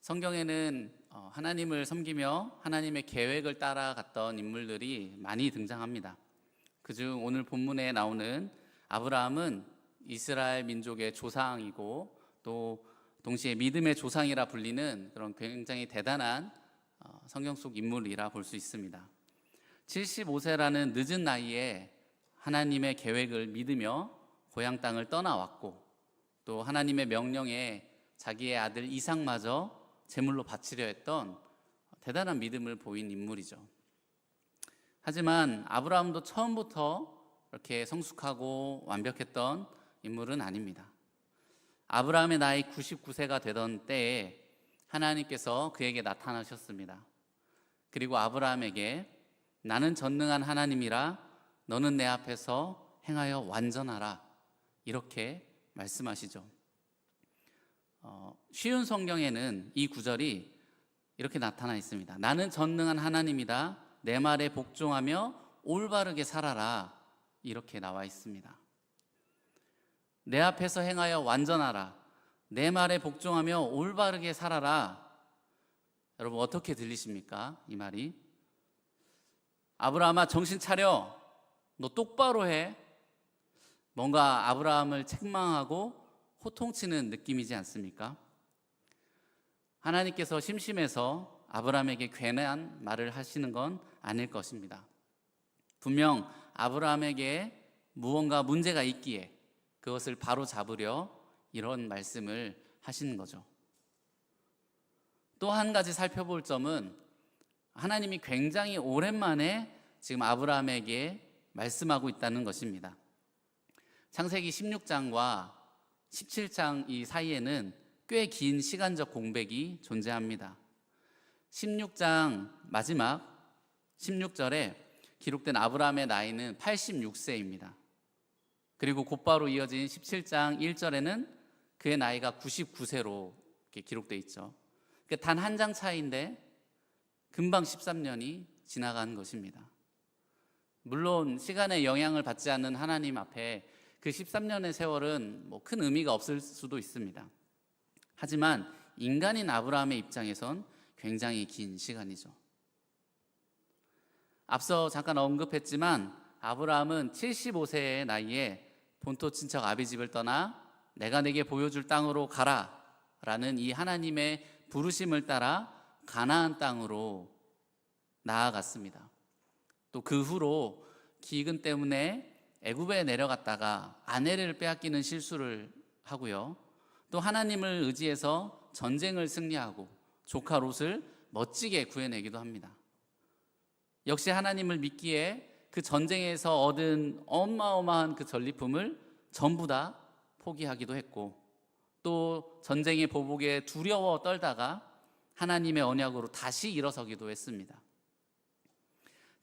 성경에는 하나님을 섬기며 하나님의 계획을 따라갔던 인물들이 많이 등장합니다. 그중 오늘 본문에 나오는 아브라함은 이스라엘 민족의 조상이고 또 동시에 믿음의 조상이라 불리는 그런 굉장히 대단한 성경 속 인물이라 볼 수 있습니다. 75세라는 늦은 나이에 하나님의 계획을 믿으며 고향 땅을 떠나왔고 또 하나님의 명령에 자기의 아들 이삭마저 제물로 바치려 했던 대단한 믿음을 보인 인물이죠. 하지만 아브라함도 처음부터 이렇게 성숙하고 완벽했던 인물은 아닙니다. 아브라함의 나이 99세가 되던 때에 하나님께서 그에게 나타나셨습니다. 그리고 아브라함에게 나는 전능한 하나님이라 너는 내 앞에서 행하여 완전하라 이렇게 말씀하시죠. 쉬운 성경에는 이 구절이 이렇게 나타나 있습니다. 나는 전능한 하나님이다. 내 말에 복종하며 올바르게 살아라. 이렇게 나와 있습니다. 내 앞에서 행하여 완전하라. 내 말에 복종하며 올바르게 살아라. 여러분 어떻게 들리십니까? 이 말이. 아브라함아 정신 차려. 너 똑바로 해. 뭔가 아브라함을 책망하고 호통치는 느낌이지 않습니까? 하나님께서 심심해서 아브라함에게 괜한 말을 하시는 건 아닐 것입니다. 분명 아브라함에게 무언가 문제가 있기에 그것을 바로 잡으려 이런 말씀을 하시는 거죠. 또 한 가지 살펴볼 점은 하나님이 굉장히 오랜만에 지금 아브라함에게 말씀하고 있다는 것입니다. 창세기 16장과 17장 이 사이에는 꽤 긴 시간적 공백이 존재합니다. 16장 마지막 16절에 기록된 아브라함의 나이는 86세입니다. 그리고 곧바로 이어진 17장 1절에는 그의 나이가 99세로 이렇게 기록되어 있죠. 단 한 장 차이인데 금방 13년이 지나간 것입니다. 물론 시간의 영향을 받지 않는 하나님 앞에 그 13년의 세월은 큰 의미가 없을 수도 있습니다. 하지만 인간인 아브라함의 입장에선 굉장히 긴 시간이죠. 앞서 잠깐 언급했지만 아브라함은 75세의 나이에 본토 친척 아비집을 떠나 내가 내게 보여줄 땅으로 가라 라는 이 하나님의 부르심을 따라 가나안 땅으로 나아갔습니다. 또 그 후로 기근 때문에 애굽에 내려갔다가 아내를 빼앗기는 실수를 하고요. 또 하나님을 의지해서 전쟁을 승리하고 조카 롯을 멋지게 구해내기도 합니다. 역시 하나님을 믿기에 그 전쟁에서 얻은 어마어마한 그 전리품을 전부 다 포기하기도 했고 또 전쟁의 보복에 두려워 떨다가 하나님의 언약으로 다시 일어서기도 했습니다.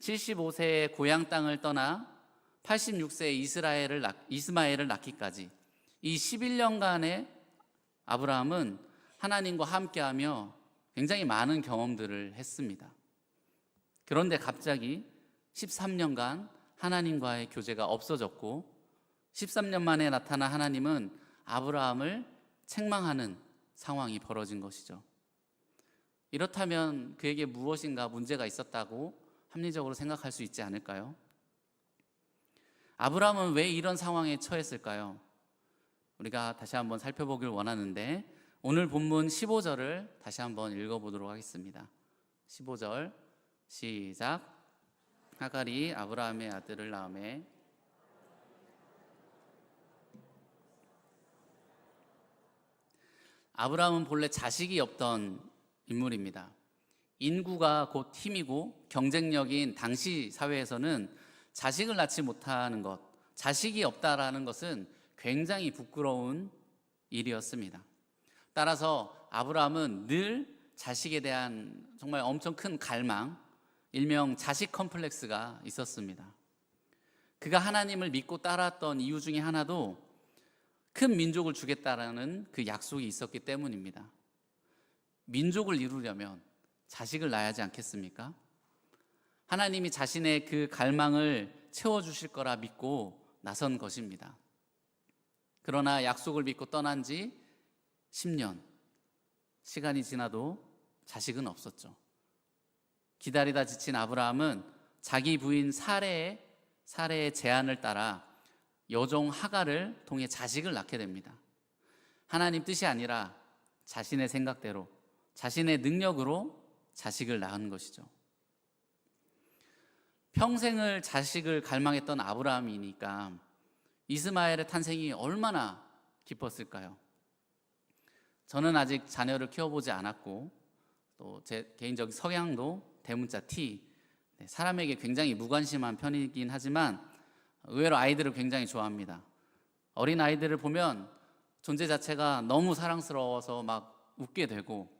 75세의 고향 땅을 떠나 86세의 이스마엘을 낳기까지 이 11년간의 아브라함은 하나님과 함께하며 굉장히 많은 경험들을 했습니다. 그런데 갑자기 13년간 하나님과의 교제가 없어졌고 13년 만에 나타난 하나님은 아브라함을 책망하는 상황이 벌어진 것이죠. 이렇다면 그에게 무엇인가 문제가 있었다고 합리적으로 생각할 수 있지 않을까요? 아브라함은 왜 이런 상황에 처했을까요? 우리가 다시 한번 살펴보길 원하는데 오늘 본문 15절을 다시 한번 읽어보도록 하겠습니다. 15절 시작. 하갈이 아브라함의 아들을 낳음에 아브라함은 본래 자식이 없던 인물입니다. 인구가 곧 힘이고 경쟁력인 당시 사회에서는 자식을 낳지 못하는 것, 자식이 없다라는 것은 굉장히 부끄러운 일이었습니다. 따라서 아브라함은 늘 자식에 대한 정말 엄청 큰 갈망, 일명 자식 컴플렉스가 있었습니다. 그가 하나님을 믿고 따랐던 이유 중에 하나도 큰 민족을 주겠다라는 그 약속이 있었기 때문입니다. 민족을 이루려면 자식을 낳아야 하지 않겠습니까? 하나님이 자신의 그 갈망을 채워주실 거라 믿고 나선 것입니다. 그러나 약속을 믿고 떠난 지 10년, 시간이 지나도 자식은 없었죠. 기다리다 지친 아브라함은 자기 부인 사레의 제안을 따라 여종 하갈을 통해 자식을 낳게 됩니다. 하나님 뜻이 아니라 자신의 생각대로, 자신의 능력으로 자식을 낳은 것이죠. 평생을 자식을 갈망했던 아브라함이니까 이스마엘의 탄생이 얼마나 기뻤을까요? 저는 아직 자녀를 키워보지 않았고 또 제 개인적인 성향도 대문자 T, 사람에게 굉장히 무관심한 편이긴 하지만 의외로 아이들을 굉장히 좋아합니다. 어린 아이들을 보면 존재 자체가 너무 사랑스러워서 막 웃게 되고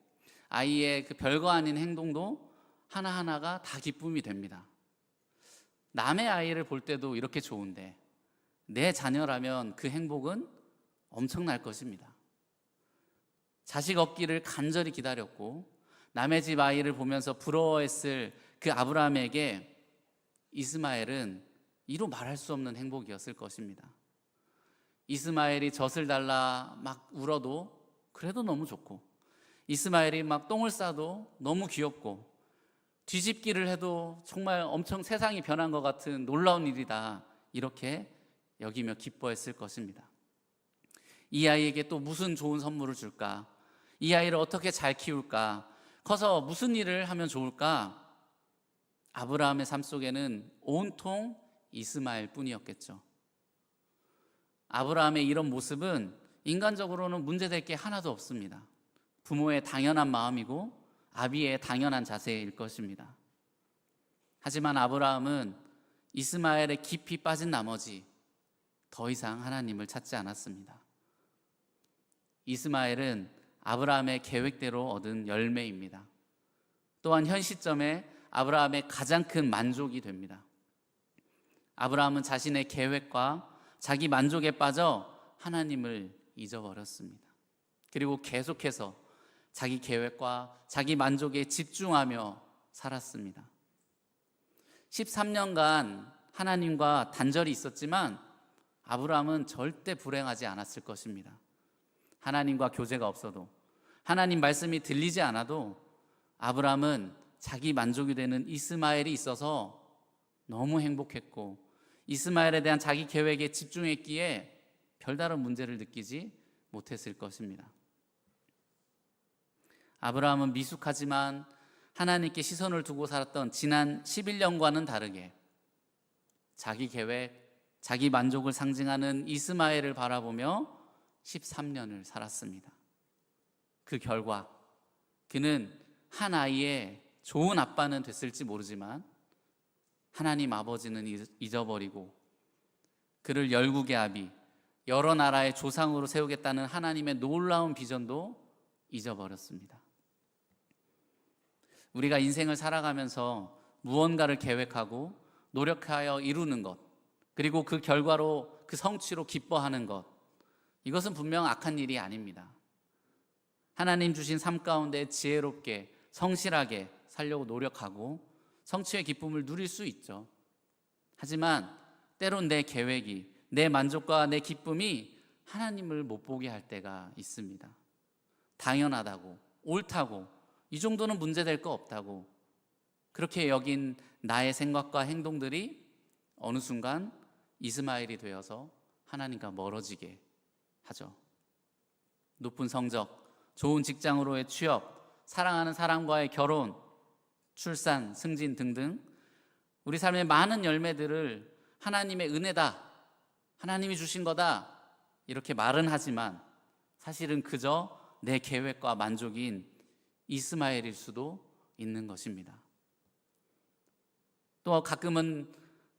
아이의 그 별거 아닌 행동도 하나하나가 다 기쁨이 됩니다. 남의 아이를 볼 때도 이렇게 좋은데 내 자녀라면 그 행복은 엄청날 것입니다. 자식 얻기를 간절히 기다렸고 남의 집 아이를 보면서 부러워했을 그 아브라함에게 이스마엘은 이루 말할 수 없는 행복이었을 것입니다. 이스마엘이 젖을 달라 막 울어도 그래도 너무 좋고, 이스마엘이 막 똥을 싸도 너무 귀엽고, 뒤집기를 해도 정말 엄청 세상이 변한 것 같은 놀라운 일이다, 이렇게 여기며 기뻐했을 것입니다. 이 아이에게 또 무슨 좋은 선물을 줄까? 이 아이를 어떻게 잘 키울까? 커서 무슨 일을 하면 좋을까? 아브라함의 삶 속에는 온통 이스마엘 뿐이었겠죠. 아브라함의 이런 모습은 인간적으로는 문제될 게 하나도 없습니다. 부모의 당연한 마음이고 아비의 당연한 자세일 것입니다. 하지만 아브라함은 이스마엘에 깊이 빠진 나머지 더 이상 하나님을 찾지 않았습니다. 이스마엘은 아브라함의 계획대로 얻은 열매입니다. 또한 현 시점에 아브라함의 가장 큰 만족이 됩니다. 아브라함은 자신의 계획과 자기 만족에 빠져 하나님을 잊어버렸습니다. 그리고 계속해서 자기 계획과 자기 만족에 집중하며 살았습니다. 13년간 하나님과 단절이 있었지만 아브라함은 절대 불행하지 않았을 것입니다. 하나님과 교제가 없어도, 하나님 말씀이 들리지 않아도 아브라함은 자기 만족이 되는 이스마엘이 있어서 너무 행복했고, 이스마엘에 대한 자기 계획에 집중했기에 별다른 문제를 느끼지 못했을 것입니다. 아브라함은 미숙하지만 하나님께 시선을 두고 살았던 지난 11년과는 다르게 자기 계획, 자기 만족을 상징하는 이스마엘을 바라보며 13년을 살았습니다. 그 결과 그는 한 아이의 좋은 아빠는 됐을지 모르지만 하나님 아버지는 잊어버리고 그를 열국의 아비, 여러 나라의 조상으로 세우겠다는 하나님의 놀라운 비전도 잊어버렸습니다. 우리가 인생을 살아가면서 무언가를 계획하고 노력하여 이루는 것, 그리고 그 결과로 그 성취로 기뻐하는 것, 이것은 분명 악한 일이 아닙니다. 하나님 주신 삶 가운데 지혜롭게 성실하게 살려고 노력하고 성취의 기쁨을 누릴 수 있죠. 하지만 때론 내 계획이, 내 만족과 내 기쁨이 하나님을 못 보게 할 때가 있습니다. 당연하다고, 옳다고, 이 정도는 문제될 거 없다고 그렇게 여긴 나의 생각과 행동들이 어느 순간 이스마엘이 되어서 하나님과 멀어지게 하죠. 높은 성적, 좋은 직장으로의 취업, 사랑하는 사람과의 결혼, 출산, 승진 등등 우리 삶의 많은 열매들을 하나님의 은혜다, 하나님이 주신 거다 이렇게 말은 하지만 사실은 그저 내 계획과 만족인 이스마엘일 수도 있는 것입니다. 또 가끔은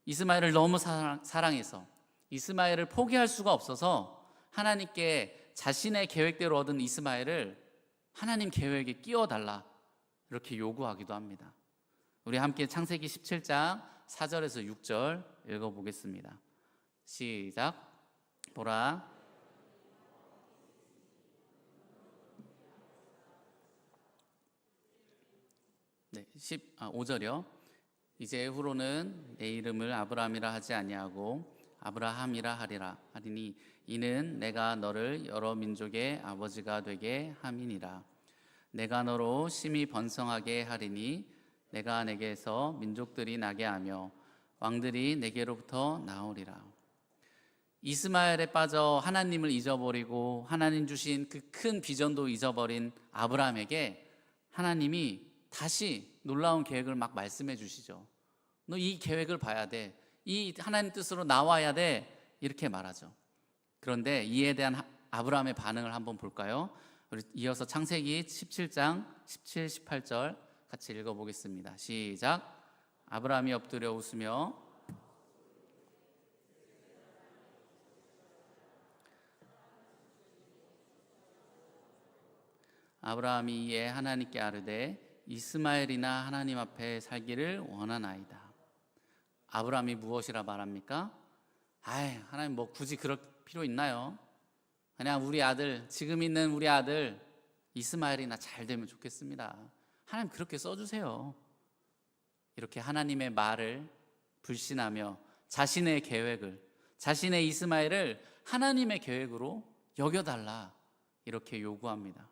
이스마엘을 너무 사랑해서 이스마엘을 포기할 수가 없어서 하나님께 자신의 계획대로 얻은 이스마엘을 하나님 계획에 끼워달라 이렇게 요구하기도 합니다. 우리 함께 창세기 17장 4절에서 6절 읽어보겠습니다. 시작. 보라, 네, 5절이요. 이제 후로는 내 이름을 아브라함이라 하지 아니하고 아브라함이라 하리니 이는 내가 너를 여러 민족의 아버지가 되게 함이니라. 내가 너로 심히 번성하게 하리니 내가 내게서 민족들이 나게 하며 왕들이 내게로부터 나오리라. 이스마엘에 빠져 하나님을 잊어버리고 하나님 주신 그 큰 비전도 잊어버린 아브라함에게 하나님이 다시 놀라운 계획을 막 말씀해 주시죠. 너 이 계획을 봐야 돼. 이 하나님 뜻으로 나와야 돼. 이렇게 말하죠. 그런데 이에 대한 아브라함의 반응을 한번 볼까요? 우리 이어서 창세기 17장 17, 18절 같이 읽어보겠습니다. 시작. 아브라함이 엎드려 웃으며 아브라함이 이에 하나님께 아뢰되 이스마엘이나 하나님 앞에 살기를 원하나이다. 아브라함이 무엇이라 말합니까? 하나님 뭐 굳이 그럴 필요 있나요? 그냥 우리 아들, 지금 있는 우리 아들 이스마엘이나 잘 되면 좋겠습니다. 하나님 그렇게 써주세요. 이렇게 하나님의 말을 불신하며 자신의 계획을, 자신의 이스마엘을 하나님의 계획으로 여겨달라 이렇게 요구합니다.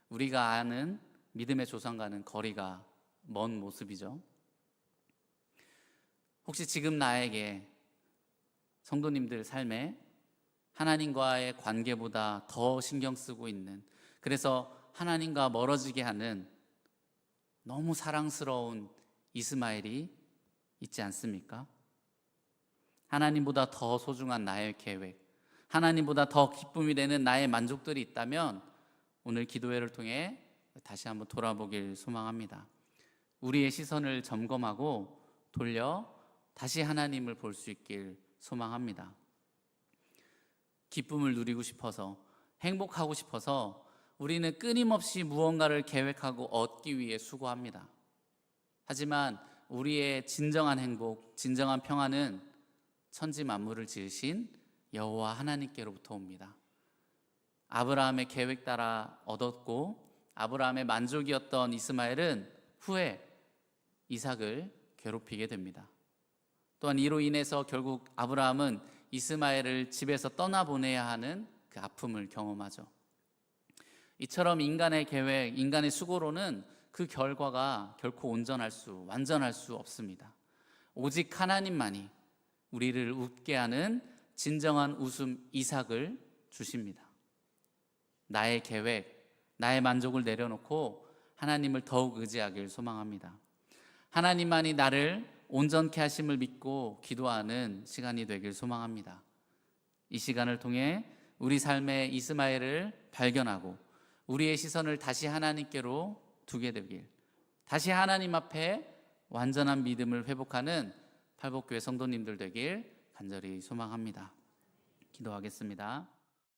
우리가 아는 믿음의 조상과는 거리가 먼 모습이죠. 혹시 지금 나에게 성도님들 삶에 하나님과의 관계보다 더 신경 쓰고 있는, 그래서 하나님과 멀어지게 하는 너무 사랑스러운 이스마엘이 있지 않습니까? 하나님보다 더 소중한 나의 계획, 하나님보다 더 기쁨이 되는 나의 만족들이 있다면 오늘 기도회를 통해 다시 한번 돌아보길 소망합니다. 우리의 시선을 점검하고 돌려 다시 하나님을 볼 수 있길 소망합니다. 기쁨을 누리고 싶어서, 행복하고 싶어서 우리는 끊임없이 무언가를 계획하고 얻기 위해 수고합니다. 하지만 우리의 진정한 행복, 진정한 평안은 천지 만물을 지으신 여호와 하나님께로부터 옵니다. 아브라함의 계획 따라 얻었고 아브라함의 만족이었던 이스마엘은 후에 이삭을 괴롭히게 됩니다. 또한 이로 인해서 결국 아브라함은 이스마엘을 집에서 떠나보내야 하는 그 아픔을 경험하죠. 이처럼 인간의 계획, 인간의 수고로는 그 결과가 결코 완전할 수 없습니다. 오직 하나님만이 우리를 웃게 하는 진정한 웃음 이삭을 주십니다. 나의 계획, 나의 만족을 내려놓고 하나님을 더욱 의지하길 소망합니다. 하나님만이 나를 온전케 하심을 믿고 기도하는 시간이 되길 소망합니다. 이 시간을 통해 우리 삶의 이스마엘을 발견하고 우리의 시선을 다시 하나님께로 두게 되길, 다시 하나님 앞에 완전한 믿음을 회복하는 팔복교회 성도님들 되길 간절히 소망합니다. 기도하겠습니다.